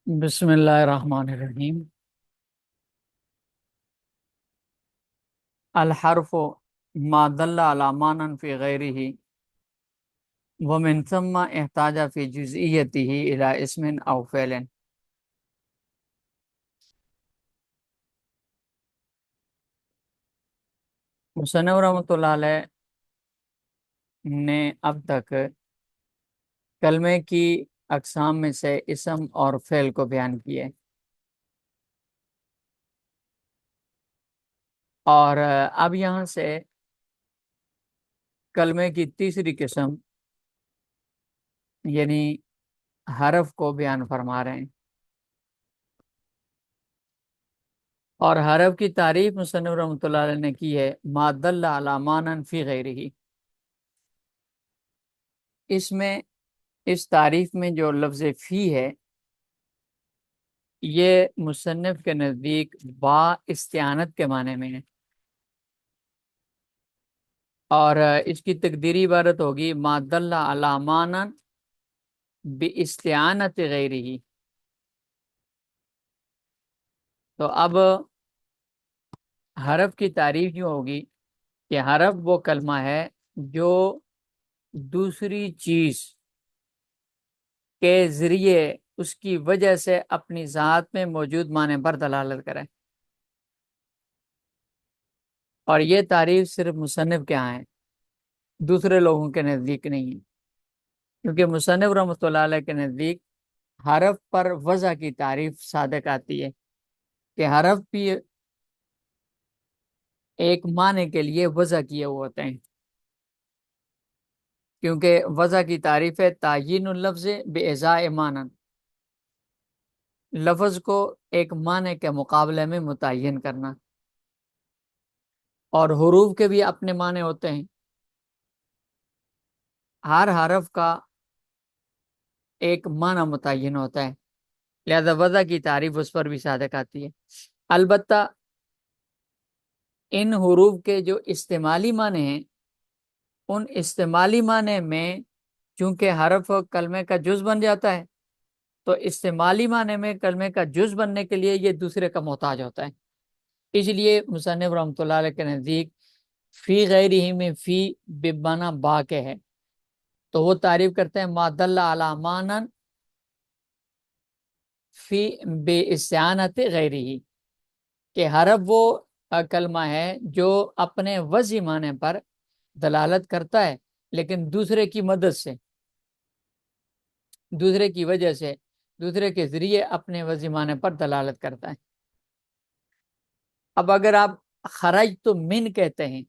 بسم اللہ الرحمن الرحیم۔ الحرف ما دل على معنى في غيره ومن ثم احتاج في جزئيته إلى اسم أو فعل۔ مصنف رحمۃ اللہ علیہ نے اب تک کلمے کی اقسام میں سے اسم اور فعل کو بیان کیے، اور اب یہاں سے کلمے کی تیسری قسم یعنی حرف کو بیان فرما رہے ہیں، اور حرف کی تعریف مصنف رحمۃ اللہ علیہ نے کی ہے ما دل علی معنی فی غیرہ۔ اس تعریف میں جو لفظ فی ہے یہ مصنف کے نزدیک با استعانت کے معنی میں ہے، اور اس کی تقدیری عبارت ہوگی ما دل علی معنی باستعانت غیرہ۔ تو اب حرف کی تعریف یوں ہوگی کہ حرف وہ کلمہ ہے جو دوسری چیز کے ذریعے اس کی وجہ سے اپنی ذات میں موجود معنی پر دلالت کرے، اور یہ تعریف صرف مصنف کے ہاں ہے، دوسرے لوگوں کے نزدیک نہیں ہے، کیونکہ مصنف رحمۃ اللہ علیہ کے نزدیک حرف پر وضع کی تعریف صادق آتی ہے کہ حرف بھی ایک معنی کے لیے وضع کیے ہوئے ہوتے ہیں، کیونکہ وضع کی تعریف ہے تعیین اللفظ بإزاء معنی، لفظ کو ایک معنی کے مقابلے میں متعین کرنا، اور حروف کے بھی اپنے معنی ہوتے ہیں، ہر حرف کا ایک معنی متعین ہوتا ہے، لہذا وضع کی تعریف اس پر بھی صادق آتی ہے۔ البتہ ان حروف کے جو استعمالی معنی ہیں ان استعمالی معنی میں چونکہ حرف کلمے کا جز بن جاتا ہے تو استعمالی معنی میں کلمے کا جز بننے کے لیے یہ دوسرے کا محتاج ہوتا ہے، اس لیے مصنف رحمۃ اللہ علیہ کے نزدیک فی غیرہ میں فی بمعنی با کے ہے، تو وہ تعریف کرتے ہیں ما دل علی معنی فی باستعانت غیرہ، کہ حرف وہ کلمہ ہے جو اپنے وضعی معنی پر دلالت کرتا ہے لیکن دوسرے کی مدد سے، دوسرے کی وجہ سے، دوسرے کے ذریعے اپنے وضعی معنی پر دلالت کرتا ہے۔ اب اگر آپ خرج تو من کہتے ہیں،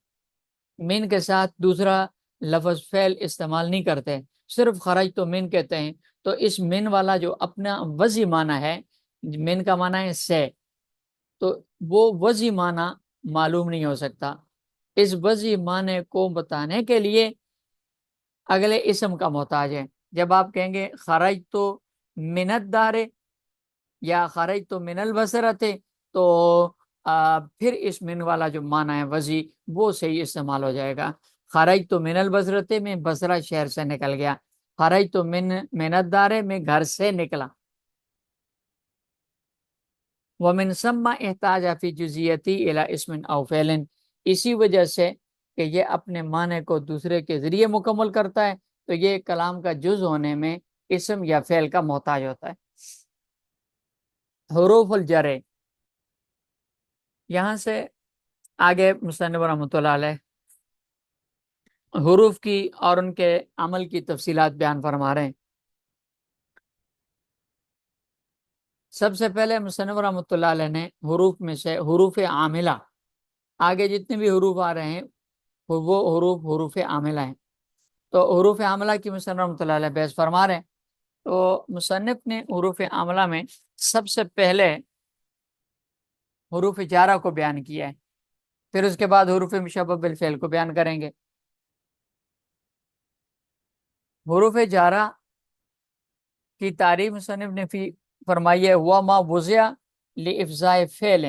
من کے ساتھ دوسرا لفظ فعل استعمال نہیں کرتے، صرف خرج تو من کہتے ہیں، تو اس من والا جو اپنا وضعی معنی ہے، من کا معنی ہے سے، تو وہ وضعی معنی معلوم نہیں ہو سکتا، اس وضعی معنی کو بتانے کے لیے اگلے اسم کا محتاج ہے۔ جب آپ کہیں گے خرج تو من الدار یا خرج تو من البصرۃ، تو پھر اس من والا جو معنی ہے وضعی وہ صحیح استعمال ہو جائے گا۔ خرج تو من البصرۃ میں بصرہ شہر سے نکل گیا، خرج تو من الدار میں گھر سے نکلا۔ ومن ثم احتاج فی جزئیتی الی اسم او فعل، اسی وجہ سے کہ یہ اپنے معنی کو دوسرے کے ذریعے مکمل کرتا ہے تو یہ کلام کا جز ہونے میں اسم یا فعل کا محتاج ہوتا ہے۔ حروف الجر، یہاں سے آگے مصنف رحمۃ اللہ علیہ حروف کی اور ان کے عمل کی تفصیلات بیان فرما رہے ہیں۔ سب سے پہلے مصنف رحمۃ اللہ علیہ نے حروف میں سے حروف عاملہ، آگے جتنے بھی حروف آ رہے ہیں وہ حروف عاملہ ہیں، تو حروف عاملہ کی مصنف رحمۃ اللہ علیہ بحث فرما رہے ہیں۔ تو مصنف نے حروف عاملہ میں سب سے پہلے حروف جارہ کو بیان کیا ہے، پھر اس کے بعد حروف مشبہ بالفعل کو بیان کریں گے۔ حروف جارہ کی تعریف مصنف نے فرمائی ہے ہوا ما وضع لافزاء فعل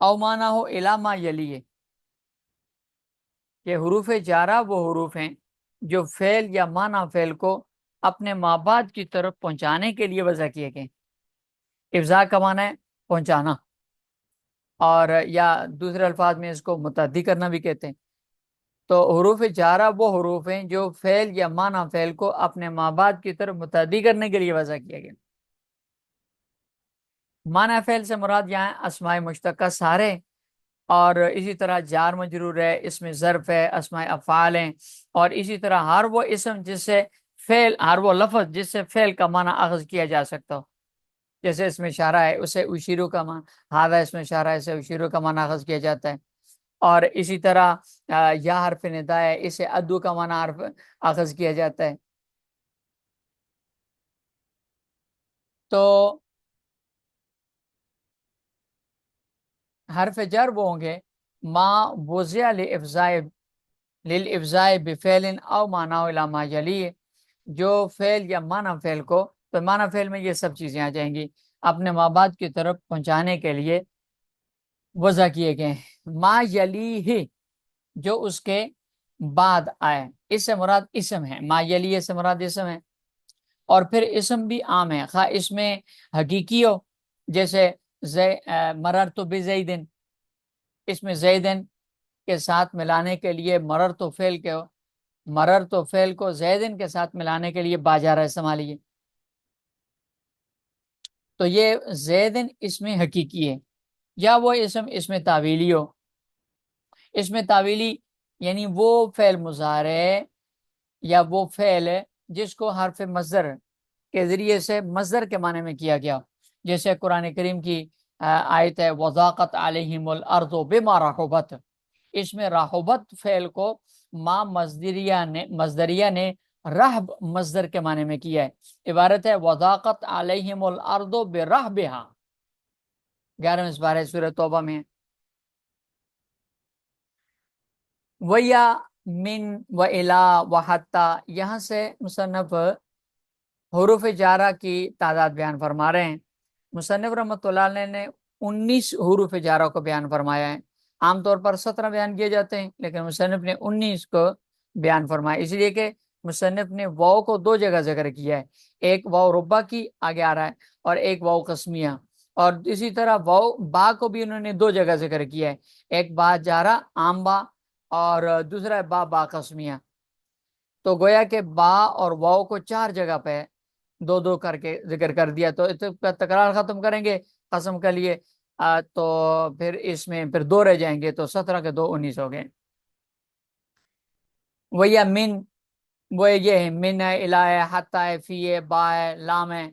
او معنی ہو الی ما یلیہ، کہ حروف جارہ وہ حروف ہیں جو فعل یا معنی فعل کو اپنے مابعد کی طرف پہنچانے کے لیے وضع کیے گئے، افزا کا معنی ہے پہنچانا، اور یا دوسرے الفاظ میں اس کو متعدی کرنا بھی کہتے ہیں۔ تو حروف جارہ وہ حروف ہیں جو فعل یا معنی فعل کو اپنے ماں بعد کی طرف متعدی کرنے کے لیے وضع کیا گیا۔ معنی فعل سے مراد یہاں اسماء مشتقہ سارے، اور اسی طرح جار مجرور ہے، اس میں ظرف ہے، اسماء افعال ہیں، اور اسی طرح ہر وہ اسم جس سے فعل، ہر وہ لفظ جس سے فعل کا معنی اخذ کیا جا سکتا ہو، جیسے اس میں اشارہ ہے اسے اشیرو کا معنی، ہاذا اس میں اشارہ ہے اسے اشیرو کا معنی اخذ کیا جاتا ہے، اور اسی طرح یا حرف ندا ہے، اسے ادو کا معنی حرف اخذ کیا جاتا ہے۔ تو حرف جر وہ ہوں گے ما وضع للافزاء بفعل او معنی الی ما یلی، جو فعل یا معنی فعل کو، تو معنی فعل میں یہ سب چیزیں آ جائیں گی، اپنے ماں بعد کی طرف پہنچانے کے لیے وضع کیے گئے ہیں۔ ما یلی ہی، جو اس کے بعد آئے، اس سے مراد اسم ہے، ما یلی سے مراد اسم ہے، اور پھر اسم بھی عام ہے، خواہ اس میں حقیقی ہو، جیسے مررت بزیدن، اس میں زیدن کے ساتھ ملانے کے لیے مرر تو فعل کو زیدن کے ساتھ ملانے کے لیے باجارہ استعمالی ہے، تو یہ زیدن اس میں حقیقی ہے، یا وہ اس میں تعویلی ہو۔ اس میں تعویلی یعنی وہ فعل مضارع یا وہ فعل جس کو حرف مصدر کے ذریعے سے مصدر کے معنی میں کیا گیا، جیسے قرآن کریم کی آیت ہے وَضَاقَتْ عَلَيْهِمُ الْأَرْضُ بِمَا رَحُبَتْ، اس میں راحبت فعل کو ما مصدریہ نے رحب مصدر کے معنی میں کیا ہے، عبارت ہے وَضَاقَتْ عَلَيْهِمُ الْأَرْضُ بِرَحْبِهَا، 11ویں سپارہ سورہ توبہ میں۔ وَيَا من و الا و حتی، یہاں سے مصنف حروف جارہ کی تعداد بیان فرما رہے ہیں۔ مصنف رحمۃ اللہ علیہ نے 19 حروف جارہ کو بیان فرمایا ہے، عام طور پر 17 بیان کیے جاتے ہیں، لیکن مصنف نے 19 کو بیان فرمایا، اس لیے کہ مصنف نے واو کو 2 جگہ ذکر کیا ہے، ایک واو ربا کی آگے آ رہا ہے، اور ایک واو قسمیہ، اور اسی طرح واو با کو بھی انہوں نے 2 جگہ ذکر کیا ہے، ایک با جارہ عام با، اور دوسرا با قسمیہ، تو گویا کہ با اور واو کو 4 جگہ پہ 2 کر کے ذکر کر دیا، تو تکرار ختم کریں گے قسم کے لیے تو پھر اس میں پھر 2 رہ جائیں گے، تو 17 کے 2 19 ہو گئے۔ وہی من، وہ یہ ہے من ہے، الہ ہے، حتی ہے، فی ہے، با ہے، لام ہے،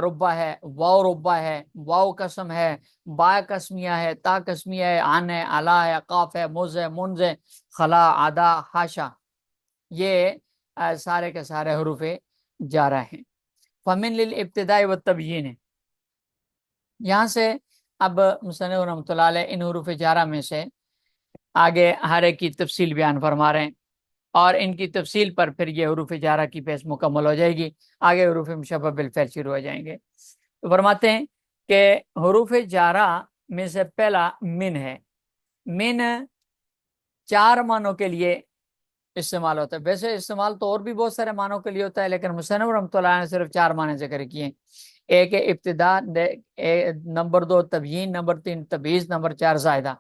ربا ہے، واو ربا ہے، واو قسم ہے، با قسمیہ ہے، تا قسمیہ ہے، عن ہے، علا ہے، قاف ہے، مز ہے، منز ہے، خلا، عدا، حاشا، یہ سارے کے سارے حروف جارہ ہیں۔ فمن للابتداء والتبیین، یہاں سے اب مصنف رحمۃ اللہ علیہ ان حروف جارہ میں سے آگے ہر ایک کی تفصیل بیان فرما رہے ہیں، اور ان کی تفصیل پر پھر یہ حروف جارہ کی بحث مکمل ہو جائے گی، آگے حروف مشبہ بالفعل شروع ہو جائیں گے۔ تو فرماتے ہیں کہ حروف جارہ میں سے پہلا من ہے۔ من 4 معنوں کے لیے استعمال ہوتا ہے، ویسے استعمال تو اور بھی بہت سارے معنوں کے لیے ہوتا ہے، لیکن مصنف رحمۃ اللہ نے صرف 4 معنی ذکر کیے ہیں، ایک ہے ابتدا، نمبر 2 تبیین، نمبر 3 تبعیض، نمبر 4 زائدہ۔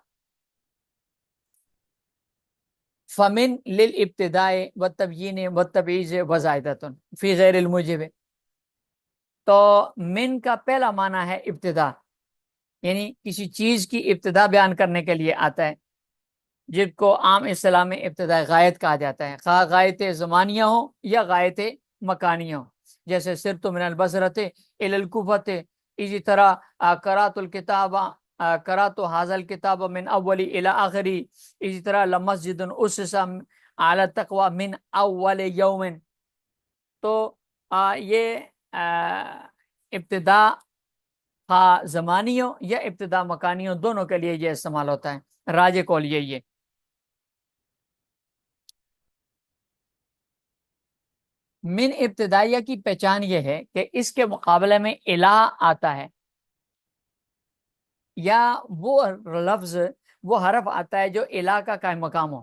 فمن للابتداء والتبیین والتبعیض وزائدۃ فی غیر الموجب، تو من کا پہلا معنی ہے ابتدا، یعنی کسی چیز کی ابتدا بیان کرنے کے لیے آتا ہے، جس کو عام اصطلاح میں ابتداء غایت کہا جاتا ہے، خواہ غایت زمانیہ ہو یا غایت مکانیہ ہو، جیسے سرت من البصرۃ الی الکوفۃ، اسی طرح قرأت الکتاب، قرأت ھذا الکتاب من اولی الی آخری، اسی طرح لمسجد اسس علی التقوی من اول یوم، تو یہ ابتدا زمانی ہو یا ابتدا مکانی ہو، دونوں کے لیے یہ استعمال ہوتا ہے، راجح قول یہی ہے۔ من ابتدائیہ کی پہچان یہ ہے کہ اس کے مقابلے میں الہ آتا ہے، یا وہ لفظ، وہ حرف آتا ہے جو الہ کا قائم مقام ہو،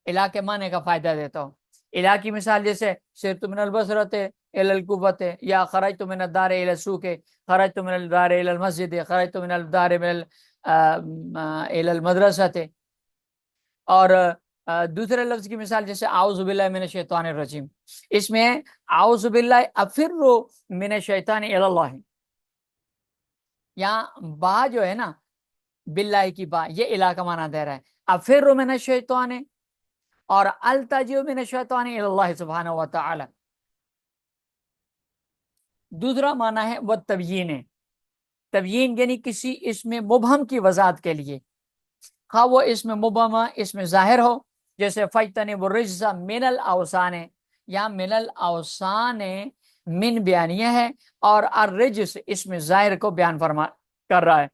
الہ کے معنی کا فائدہ دیتا ہو، الہ کی مثال جیسے سرت من البصرۃ الی الکوفۃ، یا خرجت من الدار الی السوق، خرجت من الدار الی المسجد، خرجت من الدار الی المدرسۃ۔ اور دوسرے لفظ کی مثال جیسے اعوذ باللہ من الشیطان الرجیم، اس میں اعوذ باللہ افر من الشیطان الی اللہ، یہاں با جو ہے نا، باللہ کی با، یہ الہ کا معنی دے رہا ہے، افر من الشیطان اور التجئ من الشیطان الی اللہ سبحانہ و تعالی۔ دوسرا معنی ہے وہ تبیین ہے، تبیین یعنی کسی اسم مبہم کی وضاحت کے لیے، خواہ وہ اسم مبہم اسم ظاہر ہو، جیسے فاجتنبوا الرجس من الاوثان، یا من الاوثان من بیانیہ ہے، اور الرجس اسم ظاہر کو بیان فرما کر رہا ہے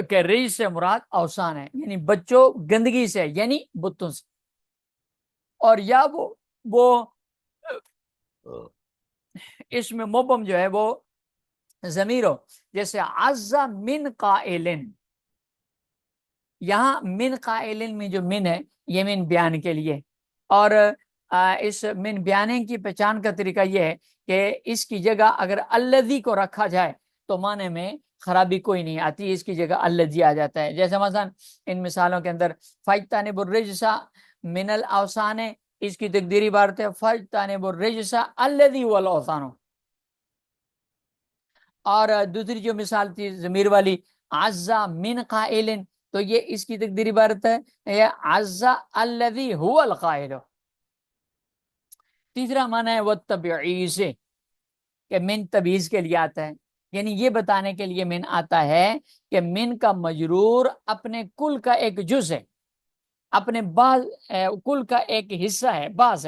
کہ رجس سے مراد اوثان ہے، یعنی بچوں گندگی سے، یعنی بتوں سے، اور یا وہ اسم مبہم جو ہے وہ ضمیر ہو، جیسے عز من قائل، یہاں من قائل میں جو من ہے یہ من بیان کے لیے، اور اس من بیانے کی پہچان کا طریقہ یہ ہے کہ اس کی جگہ اگر الذی کو رکھا جائے تو معنی میں خرابی کوئی نہیں آتی، اس کی جگہ الذی آ جاتا ہے، جیسے مثلا ان مثالوں کے اندر فاجتنبوا الرجس من الاوثان، اس کی تقدیری عبارت ہے فاجتنبوا الرجس الذی هو الاوثان۔ اور دوسری جو مثال تھی ضمیر والی عز من قائل، تو یہ اس کی تقدیری عبارت ہے یہ عز الذی هو القائل۔ تیسرا معنی ہے وہ تبعیض، کہ من تبعیض کے لیے آتا ہے، یعنی یہ بتانے کے لیے من آتا ہے کہ من کا مجرور اپنے کل کا ایک جز ہے، اپنے بعض کل کا ایک حصہ ہے، بعض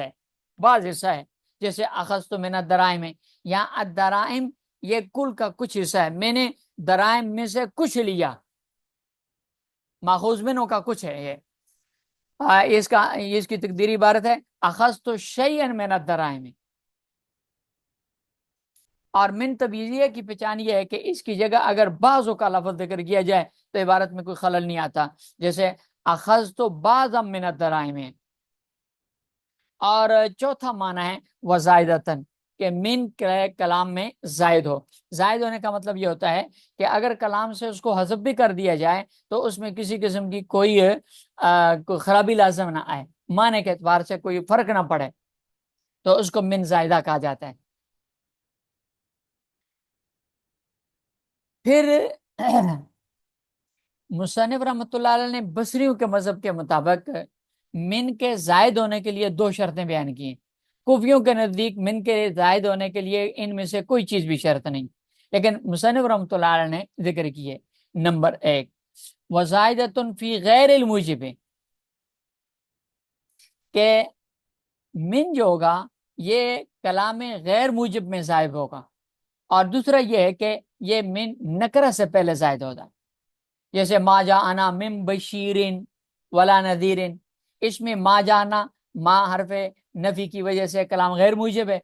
حصہ ہے، جیسے اخذت من الدرائم، یا الدرائم یہ کل کا کچھ حصہ ہے، میں نے درائم میں سے کچھ لیا، ماخوذ منوں کا کچھ ہے یہ، اس کی تقدیری عبارت ہے اخذت شیئا من الدرائم۔ اور من تبعیضیہ کی پہچان یہ ہے کہ اس کی جگہ اگر بعضوں کا لفظ ذکر کیا جائے تو عبارت میں کوئی خلل نہیں آتا، جیسے اخذت بعضا من الدرائم۔ اور چوتھا معنی ہے وزائدتن، کہ من کلام میں زائد ہو، زائد ہونے کا مطلب یہ ہوتا ہے کہ اگر کلام سے اس کو حذف بھی کر دیا جائے تو اس میں کسی قسم کی کوئی خرابی لازم نہ آئے، معنی کے اعتبار سے کوئی فرق نہ پڑے، تو اس کو من زائدہ کہا جاتا ہے۔ پھر مصنف رحمۃ اللہ علیہ نے بصریوں کے مذہب کے مطابق من کے زائد ہونے کے لیے دو شرطیں بیان کی ہیں۔ کوفیوں کے نزدیک من کے زائد ہونے کے لیے ان میں سے کوئی چیز بھی شرط نہیں، لیکن مصنف رحمۃ اللہ علیہ نے ذکر کی ہے۔ نمبر 1 وزائدۃ فی غیر الموجب، کہ من جو ہوگا یہ کلام غیر موجب میں زائد ہوگا، اور دوسرا یہ ہے کہ یہ من نکرہ سے پہلے زائد ہوگا، جیسے ما جاءنا من بشیرن ولا نذیرن، اس میں ما جانا ما حرف نفی کی وجہ سے کلام غیر موجب ہے،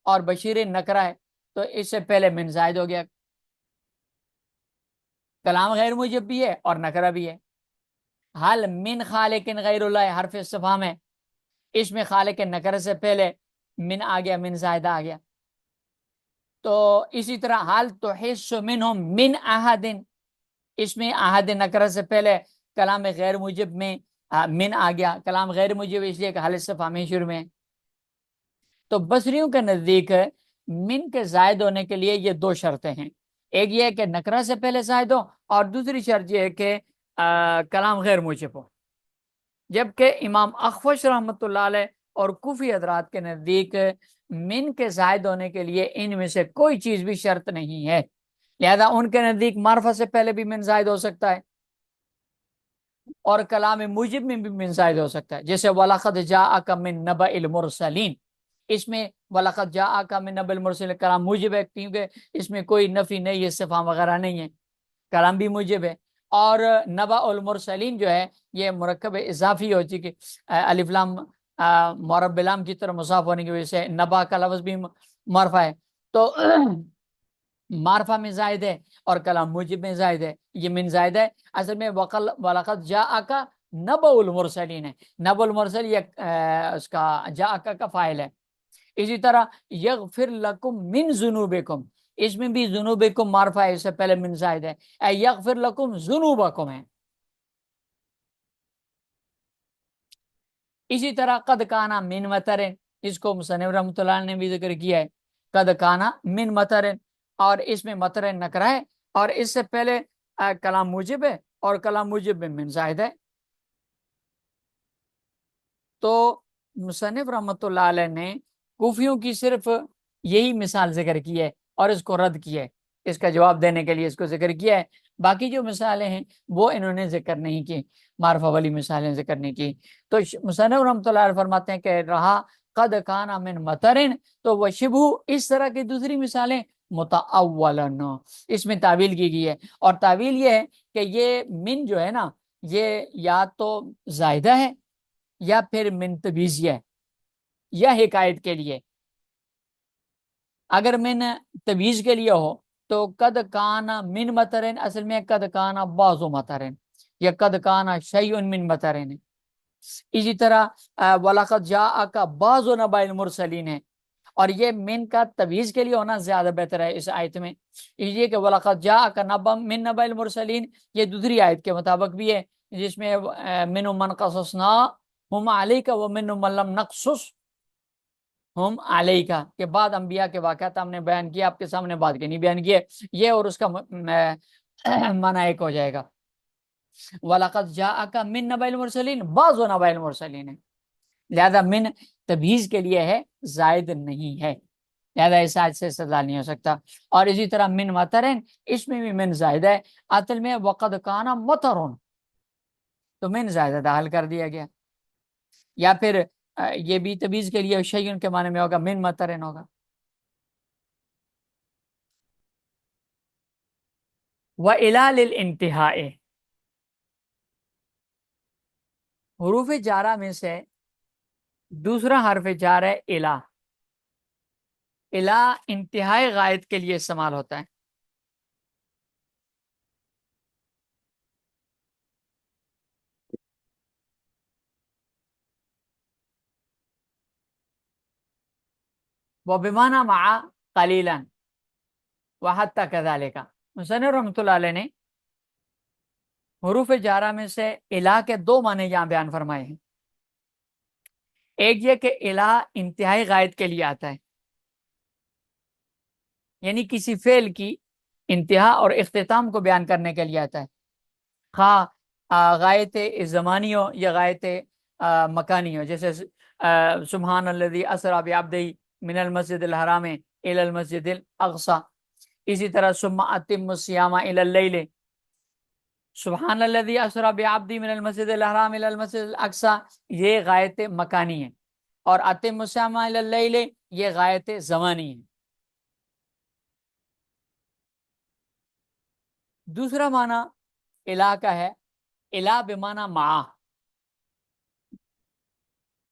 اور بشیرن نکرہ ہے تو اس سے پہلے من زائد ہو گیا، کلام غیر موجب بھی ہے اور نکرہ بھی ہے۔ حل من خالق غیر اللہ حرف استفہام ہے، اس میں خالق نکرہ سے پہلے من آ گیا، من زائدہ آ گیا۔ تو اسی طرح حال تحس منہم من احد، اس میں احد نکرہ سے پہلے کلام غیر موجب میں من آ گیا، کلام غیر موجب اس لیے کہ حال استفہامی شروع میں۔ تو بصریوں کے نزدیک من کے زائد ہونے کے لیے یہ دو شرطیں ہیں، ایک یہ ہے کہ نکرہ سے پہلے زائد ہو، اور دوسری شرط یہ ہے کہ کلام غیر موجب ہو۔ جبکہ امام اخفش رحمۃ اللہ علیہ اور کوفی حضرات کے نزدیک من کے زائد ہونے کے لیے ان میں سے کوئی چیز بھی شرط نہیں ہے، لہذا ان کے نزدیک معرفہ سے پہلے بھی من زائد ہو سکتا ہے، اور کلام موجب میں بھی من زائد ہو سکتا ہے، جیسے وَلَقَدْ جَاءَكَ مِن نَبَإِ الْمُرْسَلِينَ، اس میں وَلَقَدْ جَاءَكَ مِن نَبَإِ الْمُرْسَلِينَ کلام موجب ہے، کیونکہ اس میں کوئی نفی نہیں ہے، استفہام وغیرہ نہیں ہے، کلام بھی موجب ہے۔ اور نبأ المرسلین جو ہے یہ مرکب اضافی ہو چکی، الف لام معرب لام کی طرح مضاف ہونے کی وجہ سے نبا کا لفظ بھی معرفہ ہے، تو معرفہ میں زائد ہے اور کلام موجب میں زائد ہے، یہ من زائد ہے۔ اصل میں وَلَقَدْ جَاءَكَ نبأ المرسلین ہے، نبأ المرسل یہ اس کا جاء کا فاعل ہے۔ اسی طرح یغفر لکم من ذنوبکم، اس میں بھی ذنوبکم معرفہ ہے، اس سے پہلے من زائد ہے، اے یغفر لکم ذنوبکم ہے۔ اسی طرح قد کانا من مطرن، اس کو مصنف رحمۃ اللہ نے بھی ذکر کیا ہے، قد کانا من مطرن، اور اس میں مطرن نکرہ ہے، اور اس سے پہلے کلام موجب ہے، اور کلام موجب میں من زائد ہے۔ تو مصنف رحمۃ اللہ علیہ نے کوفیوں کی صرف یہی مثال ذکر کی ہے اور اس کو رد کیا ہے، اس کا جواب دینے کے لیے اس کو ذکر کیا ہے، باقی جو مثالیں ہیں وہ انہوں نے ذکر نہیں کی، معرفہ والی مثالیں ذکر نہیں کی۔ تو مصنف رحمۃ اللہ علیہ فرماتے ہیں کہ رہا قد کان من مطرن، تو وہ شبہ اس طرح کی دوسری مثالیں متعولن، اس میں تعویل کی گئی ہے، اور تعویل یہ ہے کہ یہ من جو ہے نا، یہ یا تو زائدہ ہے یا پھر من تبیزیہ ہے، یا حکایت کے لیے۔ اگر من تبیز کے لیے ہو تو قد کانا من مطرن اصل میں قد کانا بعض مطرن، یا قد کانا شیء من مطرن۔ اسی طرح وَلَقَدْ جَاءَكَ بَعْضُ نَبَإِ الْمُرْسَلِينَ ہے، اور یہ من کا تبیز کے لیے ہونا زیادہ بہتر ہے اس آیت میں، یہ کہ وَلَقَدْ جَاءَكَ نَبَأٌ مِّن نَبَإِ الْمُرْسَلِينَ یہ دوسری آیت کے مطابق بھی ہے، جس میں مِنْهُم مَّن قَصَصْنَاهُمْ عَلَيْكَ وَمِنْهُم مَّن لَّمْ نَقْصُصْهُمْ عَلَيْكَ، کہ بعد انبیاء کے واقعات ہم نے بیان کیا، آپ کے سامنے بعد کے نہیں بیان کیے، یہ اور اس کا معنی ایک ہو جائے گا۔ وَلَقَدْ جَاءَكَ مِن نَبَإِ الْمُرْسَلِينَ بَعْضُ نَبَإِ الْمُرْسَلِينَ، لہذا من تبیز کے لیے ہے، زائد نہیں ہے، لہذا اس آیت سے استدلال نہیں ہو سکتا۔ اور اسی طرح من مطرن، اس میں بھی من زائد ہے، اصل میں وقد کانا مطرن، تو من زائدہ داخل کر دیا گیا، یا پھر یہ بھی تبیز کے لیے شیئن کے معنی میں ہوگا، من مطرن ہوگا۔ وَإِلَى لِلْإِنْتِهَاءِ، حروف جارہ میں سے دوسرا حرف جار ہے الا۔ الا انتہائی غائط کے لیے استعمال ہوتا ہے۔ وہ بمانا مع قلیلا وحتی کذالک، مصنف رحمۃ اللہ علیہ نے حروف جارہ میں سے الا کے دو معنی یہاں بیان فرمائے ہیں۔ ایک یہ کہ الا انتہائی غائط کے لیے آتا ہے، یعنی کسی فعل کی انتہا اور اختتام کو بیان کرنے کے لیے آتا ہے، خواہ غائط زمانی ہو یا غائط مکانی ہو، جیسے سبحان الذی اسری بعبدہ من المسجد الحرام الی المسجد الاقصی۔ اسی طرح ثم اتم الصیام الی اللیل، سبحان الذی اسری بعبدہ من المسجد الحرام الی المسجد الاقصی، یہ غائط مکانی ہے، اور اتم الصیام الی اللیل یہ غائط زمانی ہے۔ دوسرا معنی الا کا ہے، الا بمعنی مع۔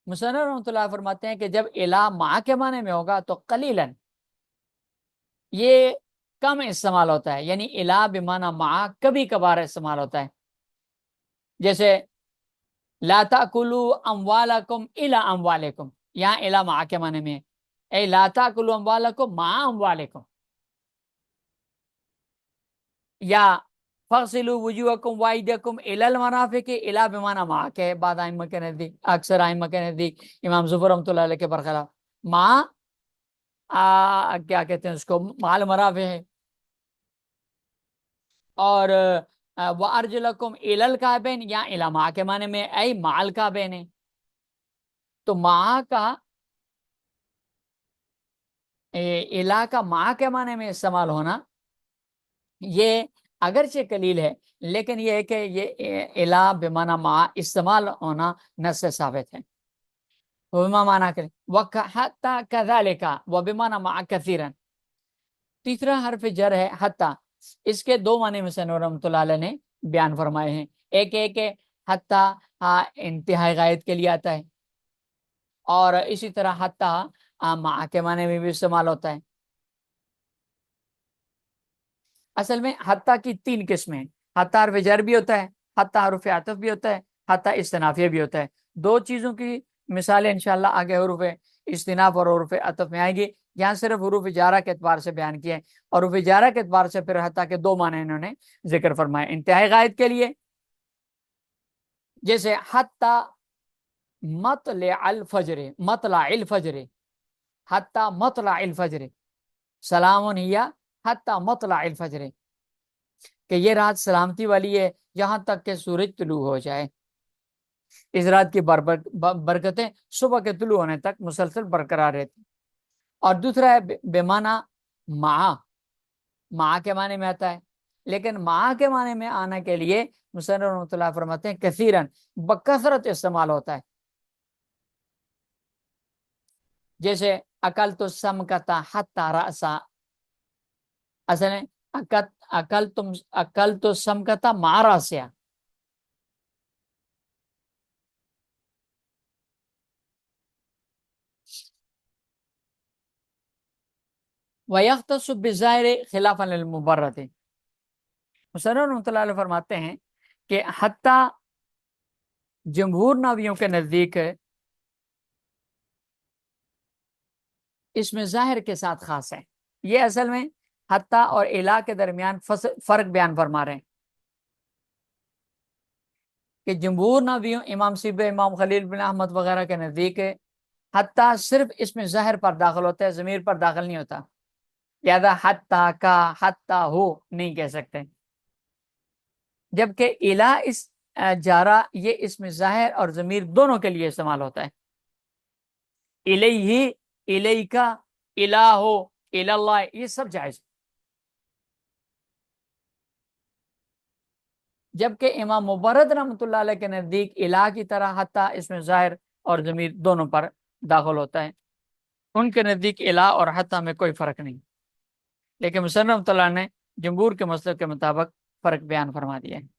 مصنف رحمۃ اللہ فرماتے ہیں کہ جب الا مع کے معنی میں ہوگا تو قلیلاً یہ کم استعمال ہوتا ہے، یعنی الا بمعنی مع کبھی کبھار استعمال ہوتا ہے، جیسے لا تاکلوا اموالکم الی اموالکم، یہاں الا مع کے معنی میں اے لا تاکلوا اموالکم مع اموالکم، یا فغسلوا وجوہکم وایدیکم الی المرافق، الی بمعنی مع کے بعد ائمہ کے نزدیک، اکثر ائمہ کے نزدیک، امام ظفر رحمۃ اللہ علیہ کے برخلاف مع کیا کہتے ہیں اس کو، مال مرافع ہے۔ اور وارجلکم الی الکعبین، یا الی مع کے معنی میں اے مع الکعبین ہے۔ تو مع کا الی کا مع کے معنی میں استعمال ہونا یہ اگرچہ قلیل ہے، لیکن یہ ہے کہ یہ الی بمعنی مع استعمال ہونا نص سے ثابت ہے۔ وبما معنی کریں وحتی کذالک وبمعنی مع کثیرا، تیسرا حرف جر ہے حتی، اس کے دو معنی مصنف رحمۃ اللہ علیہ نے بیان فرمائے ہیں، ایک ہے کہ حتی انتہائی غائط کے لیے آتا ہے، اور اسی طرح حتی مع کے معنی میں بھی استعمال ہوتا ہے۔ اصل میں حتی کی تین قسمیں ہیں، حتی حرف جر بھی ہوتا ہے، حتی حرف عطف بھی ہوتا ہے، حتی استنافیہ بھی ہوتا ہے. دو چیزوں کی مثالیں انشاءاللہ آگے حروف استناف اور حروف عطف میں آئیں گی. یہاں صرف حروف جارہ کے اعتبار سے بیان کیے ہیں، اور حروف جارہ کے اعتبار سے پھر حتی کے دو معنی انہوں نے ذکر فرمائے انتہائی غائب کے لیے. جیسے حتی مطلع الفجر، مطلع الفجر، حتی مطلع الفجر، سلام ہی حتی مطلع الفجر، کہ یہ رات سلامتی والی ہے یہاں تک کہ سورج طلوع ہو جائے. اس رات کی برکتیں صبح کے طلوع ہونے تک مسلسل برقرار رہتی. اور دوسرا ہے بے معنی مع کے معنی میں آتا ہے، لیکن مع کے معنی میں آنے کے لیے مصنف رحمۃ اللہ فرماتے ہیں کثیرن، بکثرت استعمال ہوتا ہے. جیسے اکلت السمکۃ حتی رأسا، اصل میں اکلت السمکۃ مع رأسا. وَيَخْتَصُّ بِالظَّاهِرِ خِلَافًا لِلْمُبَرَّةِ. مصنف رحمۃ اللہ علیہ فرماتے ہیں کہ حتی جمہور ناویوں کے نزدیک اس میں ظاہر کے ساتھ خاص ہے. یہ اصل میں حتی اور الا کے درمیان فرق بیان فرما رہے ہیں کہ جمہور ناویوں امام سیبوی، امام خلیل بن احمد وغیرہ کے نزدیک حتی صرف اس میں ظاہر پر داخل ہوتا ہے، ضمیر پر داخل نہیں ہوتا. لہذا حتی کا، حتی ہو نہیں کہہ سکتے. جبکہ الا اس جارہ یہ اس میں ظاہر اور ضمیر دونوں کے لیے استعمال ہوتا ہے. الیہ، الیکا، الہو، الاللہ، یہ سب جائز. جبکہ امام مبرد رحمۃ اللہ علیہ کے نزدیک الہ کی طرح حتی اس میں ظاہر اور ضمیر دونوں پر داخل ہوتا ہے. ان کے نزدیک الہ اور حتی میں کوئی فرق نہیں، لیکن مصنف رحمۃ اللہ نے جمہور کے مسلک کے مطابق فرق بیان فرما دیا ہے.